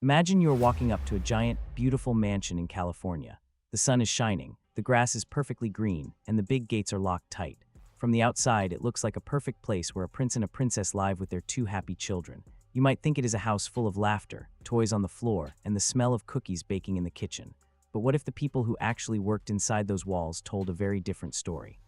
Imagine you are walking up to a giant, beautiful mansion in California. The sun is shining, the grass is perfectly green, and the big gates are locked tight. From the outside, it looks like a perfect place where a prince and a princess live with their two happy children. You might think it is a house full of laughter, toys on the floor, and the smell of cookies baking in the kitchen. But what if the people who actually worked inside those walls told a very different story?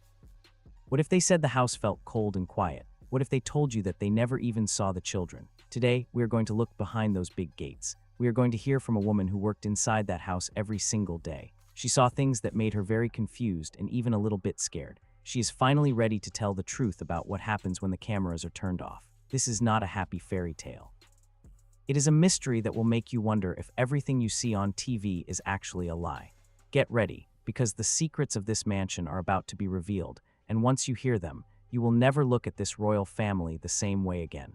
What if they said the house felt cold and quiet? What if they told you that they never even saw the children? Today, we are going to look behind those big gates. We are going to hear from a woman who worked inside that house every single day. She saw things that made her very confused and even a little bit scared. She is finally ready to tell the truth about what happens when the cameras are turned off. This is not a happy fairy tale. It is a mystery that will make you wonder if everything you see on TV is actually a lie. Get ready, because the secrets of this mansion are about to be revealed, and once you hear them, you will never look at this royal family the same way again.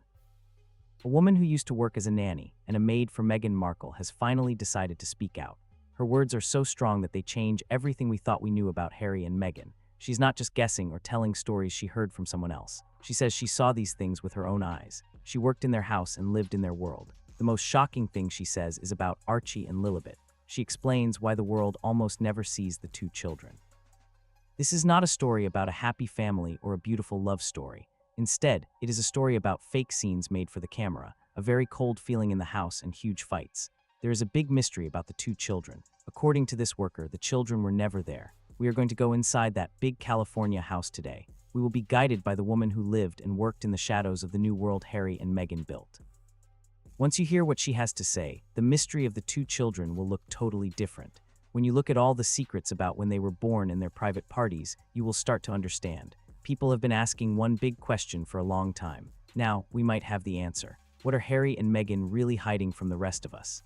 A woman who used to work as a nanny and a maid for Meghan Markle has finally decided to speak out. Her words are so strong that they change everything we thought we knew about Harry and Meghan. She's not just guessing or telling stories she heard from someone else. She says she saw these things with her own eyes. She worked in their house and lived in their world. The most shocking thing she says is about Archie and Lilibet. She explains why the world almost never sees the two children. This is not a story about a happy family or a beautiful love story. Instead, it is a story about fake scenes made for the camera, a very cold feeling in the house, and huge fights. There is a big mystery about the two children. According to this worker, the children were never there. We are going to go inside that big California house today. We will be guided by the woman who lived and worked in the shadows of the new world Harry and Meghan built. Once you hear what she has to say, the mystery of the two children will look totally different. When you look at all the secrets about when they were born and their private parties, you will start to understand. People have been asking one big question for a long time. Now, we might have the answer. What are Harry and Meghan really hiding from the rest of us?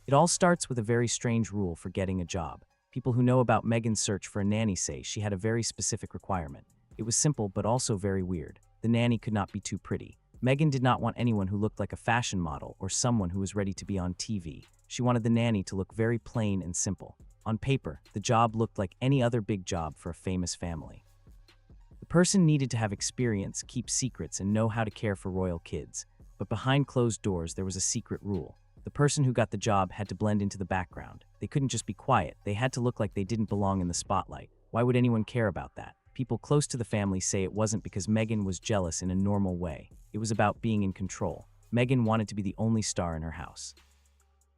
It all starts with a very strange rule for getting a job. People who know about Meghan's search for a nanny say she had a very specific requirement. It was simple but also very weird. The nanny could not be too pretty. Meghan did not want anyone who looked like a fashion model or someone who was ready to be on TV. She wanted the nanny to look very plain and simple. On paper, the job looked like any other big job for a famous family. The person needed to have experience, keep secrets, and know how to care for royal kids. But behind closed doors, there was a secret rule. The person who got the job had to blend into the background. They couldn't just be quiet. They had to look like they didn't belong in the spotlight. Why would anyone care about that? People close to the family say it wasn't because Meghan was jealous in a normal way. It was about being in control. Meghan wanted to be the only star in her house.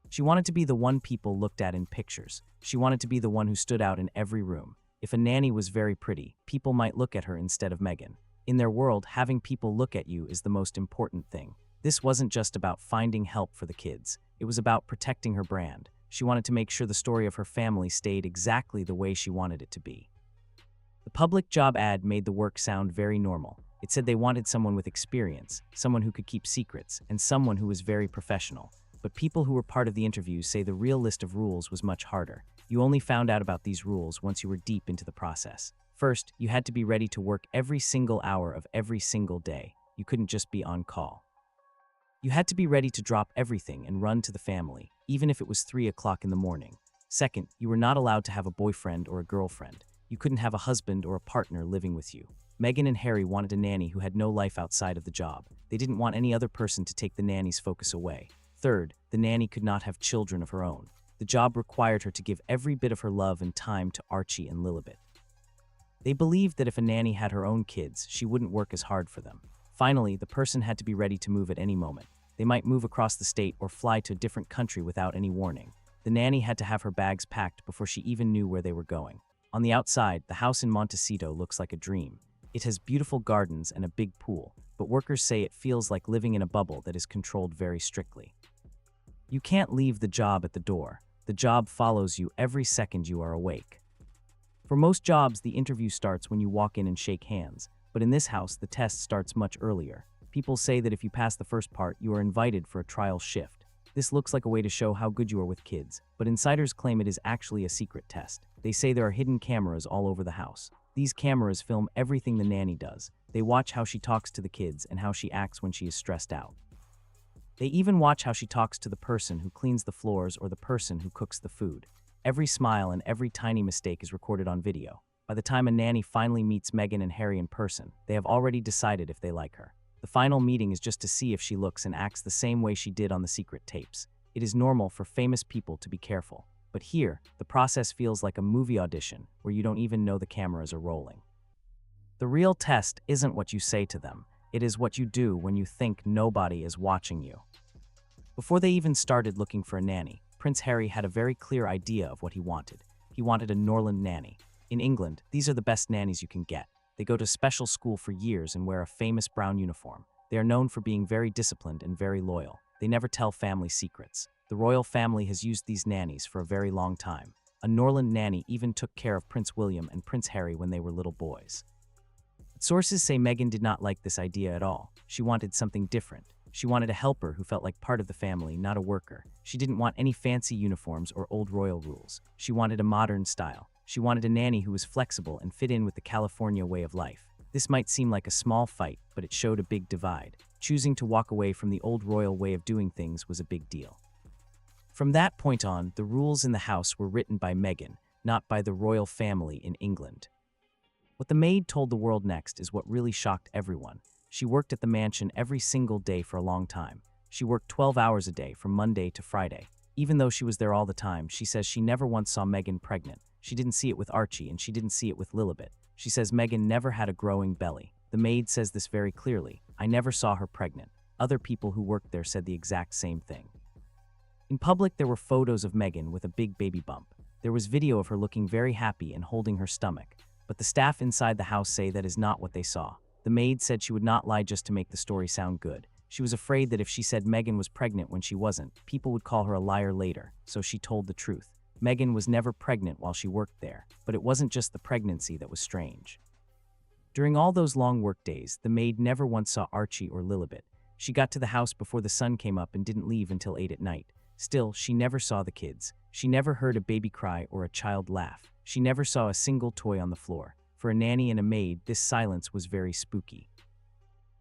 She wanted to be the one people looked at in pictures. She wanted to be the one who stood out in every room. If a nanny was very pretty, people might look at her instead of Meghan. In their world, having people look at you is the most important thing. This wasn't just about finding help for the kids. It was about protecting her brand. She wanted to make sure the story of her family stayed exactly the way she wanted it to be. The public job ad made the work sound very normal. It said they wanted someone with experience, someone who could keep secrets, and someone who was very professional. But people who were part of the interviews say the real list of rules was much harder. You only found out about these rules once you were deep into the process. First, you had to be ready to work every single hour of every single day. You couldn't just be on call. You had to be ready to drop everything and run to the family, even if it was 3 o'clock in the morning. Second, you were not allowed to have a boyfriend or a girlfriend. You couldn't have a husband or a partner living with you. Meghan and Harry wanted a nanny who had no life outside of the job. They didn't want any other person to take the nanny's focus away. Third, the nanny could not have children of her own. The job required her to give every bit of her love and time to Archie and Lilibet. They believed that if a nanny had her own kids, she wouldn't work as hard for them. Finally, the person had to be ready to move at any moment. They might move across the state or fly to a different country without any warning. The nanny had to have her bags packed before she even knew where they were going. On the outside, the house in Montecito looks like a dream. It has beautiful gardens and a big pool, but workers say it feels like living in a bubble that is controlled very strictly. You can't leave the job at the door. The job follows you every second you are awake. For most jobs, the interview starts when you walk in and shake hands, but in this house, the test starts much earlier. People say that if you pass the first part, you are invited for a trial shift. This looks like a way to show how good you are with kids, but insiders claim it is actually a secret test. They say there are hidden cameras all over the house. These cameras film everything the nanny does. They watch how she talks to the kids and how she acts when she is stressed out. They even watch how she talks to the person who cleans the floors or the person who cooks the food. Every smile and every tiny mistake is recorded on video. By the time a nanny finally meets Meghan and Harry in person, they have already decided if they like her. The final meeting is just to see if she looks and acts the same way she did on the secret tapes. It is normal for famous people to be careful. But here, the process feels like a movie audition where you don't even know the cameras are rolling. The real test isn't what you say to them, it is what you do when you think nobody is watching you. Before they even started looking for a nanny, Prince Harry had a very clear idea of what he wanted. He wanted a Norland nanny. In England, these are the best nannies you can get. They go to special school for years and wear a famous brown uniform. They are known for being very disciplined and very loyal. They never tell family secrets. The royal family has used these nannies for a very long time. A Norland nanny even took care of Prince William and Prince Harry when they were little boys. But sources say Meghan did not like this idea at all. She wanted something different. She wanted a helper who felt like part of the family, not a worker. She didn't want any fancy uniforms or old royal rules. She wanted a modern style. She wanted a nanny who was flexible and fit in with the California way of life. This might seem like a small fight, but it showed a big divide. Choosing to walk away from the old royal way of doing things was a big deal. From that point on, the rules in the house were written by Meghan, not by the royal family in England. What the maid told the world next is what really shocked everyone. She worked at the mansion every single day for a long time. She worked 12 hours a day from Monday to Friday. Even though she was there all the time, she says she never once saw Meghan pregnant. She didn't see it with Archie and she didn't see it with Lilibet. She says Meghan never had a growing belly. The maid says this very clearly. I never saw her pregnant. Other people who worked there said the exact same thing. In public, there were photos of Meghan with a big baby bump. There was video of her looking very happy and holding her stomach. But the staff inside the house say that is not what they saw. The maid said she would not lie just to make the story sound good. She was afraid that if she said Meghan was pregnant when she wasn't, people would call her a liar later, so she told the truth. Meghan was never pregnant while she worked there, but it wasn't just the pregnancy that was strange. During all those long work days, the maid never once saw Archie or Lilibet. She got to the house before the sun came up and didn't leave until 8 at night. Still, she never saw the kids. She never heard a baby cry or a child laugh. She never saw a single toy on the floor. For a nanny and a maid, this silence was very spooky.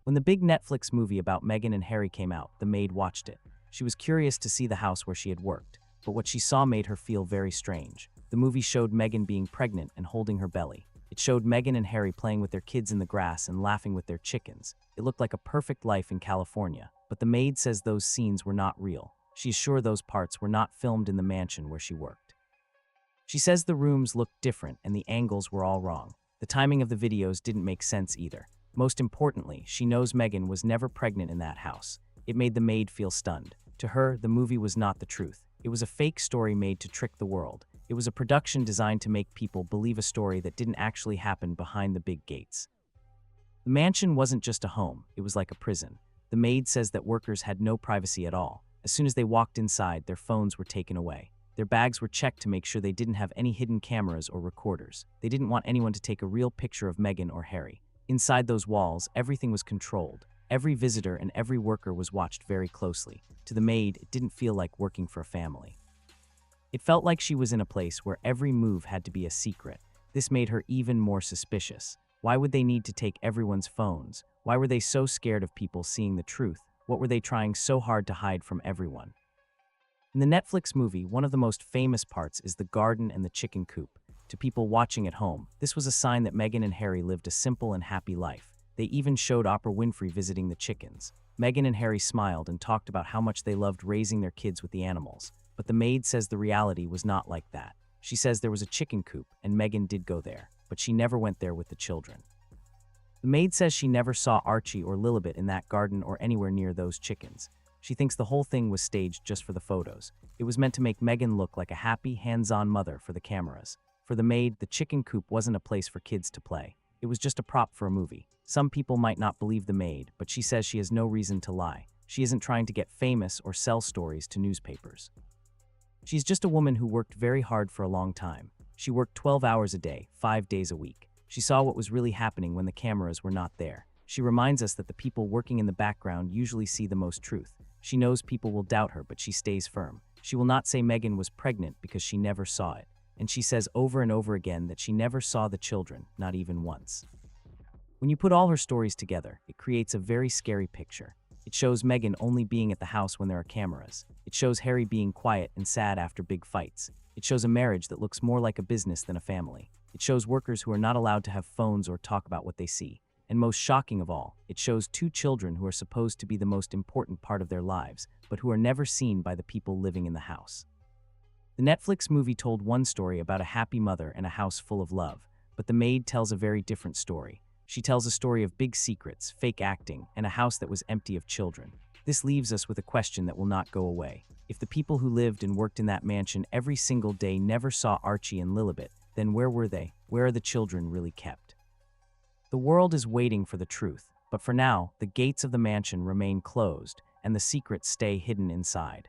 When the big Netflix movie about Meghan and Harry came out, the maid watched it. She was curious to see the house where she had worked, but what she saw made her feel very strange. The movie showed Meghan being pregnant and holding her belly. It showed Meghan and Harry playing with their kids in the grass and laughing with their chickens. It looked like a perfect life in California, but the maid says those scenes were not real. She's sure those parts were not filmed in the mansion where she worked. She says the rooms looked different and the angles were all wrong. The timing of the videos didn't make sense either. Most importantly, she knows Meghan was never pregnant in that house. It made the maid feel stunned. To her, the movie was not the truth. It was a fake story made to trick the world. It was a production designed to make people believe a story that didn't actually happen behind the big gates. The mansion wasn't just a home, it was like a prison. The maid says that workers had no privacy at all. As soon as they walked inside, their phones were taken away. Their bags were checked to make sure they didn't have any hidden cameras or recorders. They didn't want anyone to take a real picture of Meghan or Harry. Inside those walls, everything was controlled. Every visitor and every worker was watched very closely. To the maid, it didn't feel like working for a family. It felt like she was in a place where every move had to be a secret. This made her even more suspicious. Why would they need to take everyone's phones? Why were they so scared of people seeing the truth? What were they trying so hard to hide from everyone? In the Netflix movie, one of the most famous parts is the garden and the chicken coop. To people watching at home, this was a sign that Meghan and Harry lived a simple and happy life. They even showed Oprah Winfrey visiting the chickens. Meghan and Harry smiled and talked about how much they loved raising their kids with the animals. But the maid says the reality was not like that. She says there was a chicken coop, and Meghan did go there, but she never went there with the children. The maid says she never saw Archie or Lilibet in that garden or anywhere near those chickens. She thinks the whole thing was staged just for the photos. It was meant to make Meghan look like a happy, hands-on mother for the cameras. For the maid, the chicken coop wasn't a place for kids to play. It was just a prop for a movie. Some people might not believe the maid, but she says she has no reason to lie. She isn't trying to get famous or sell stories to newspapers. She's just a woman who worked very hard for a long time. She worked 12 hours a day, 5 days a week. She saw what was really happening when the cameras were not there. She reminds us that the people working in the background usually see the most truth. She knows people will doubt her, but she stays firm. She will not say Meghan was pregnant because she never saw it. And she says over and over again that she never saw the children, not even once. When you put all her stories together, it creates a very scary picture. It shows Meghan only being at the house when there are cameras. It shows Harry being quiet and sad after big fights. It shows a marriage that looks more like a business than a family. It shows workers who are not allowed to have phones or talk about what they see. And most shocking of all, it shows two children who are supposed to be the most important part of their lives, but who are never seen by the people living in the house. The Netflix movie told one story about a happy mother and a house full of love, but The Maid tells a very different story. She tells a story of big secrets, fake acting, and a house that was empty of children. This leaves us with a question that will not go away. If the people who lived and worked in that mansion every single day never saw Archie and Lilibet, then where were they? Where are the children really kept? The world is waiting for the truth, but for now, the gates of the mansion remain closed, and the secrets stay hidden inside.